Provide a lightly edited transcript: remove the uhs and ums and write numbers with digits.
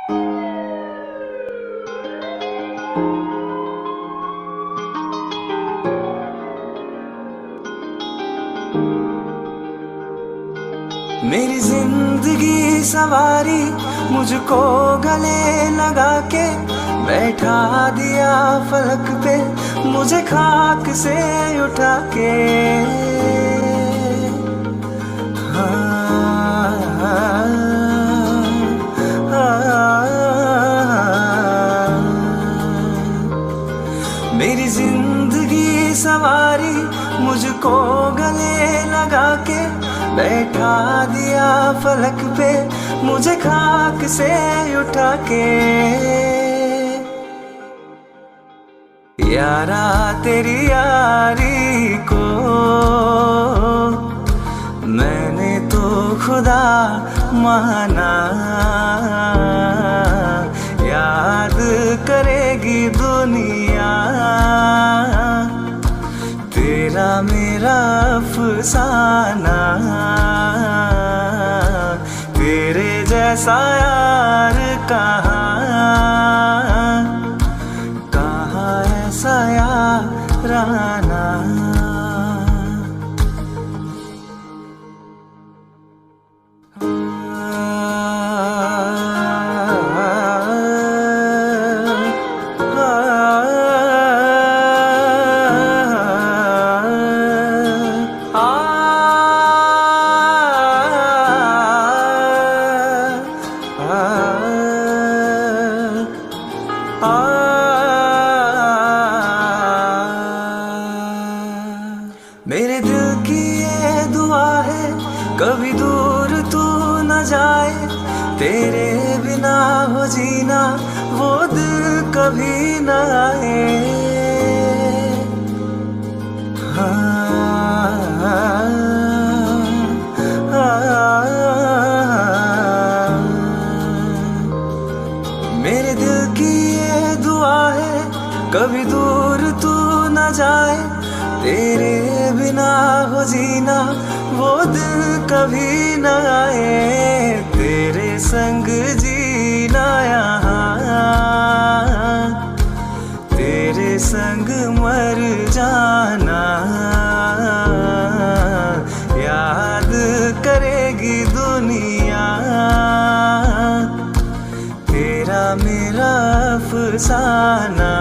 मेरी जिंदगी सवारी मुझको गले लगा के बैठा दिया फलक पे मुझे खाक से उठा के। मेरी जिंदगी सवारी मुझको गले लगा के बैठा दिया फलक पे मुझे खाक से उठा के। यारा तेरी यारी को मैंने तो खुदा माना, याद करेगी दुनिया तेरा मेरा अफसाना। तेरे जैसा यार कहाँ ऐसा याराना। मेरे दिल की ये दुआ है कभी दूर तू न जाए, तेरे बिना हो जीना वो दिल कभी न आए। मेरे दिल की ये दुआ है कभी दूर तू न जाए, तेरे बिना हो जीना वो दिल कभी न आए। तेरे संग जीना यहाँ, तेरे संग मर जाना। याद करेगी दुनिया तेरा मेरा अफसाना।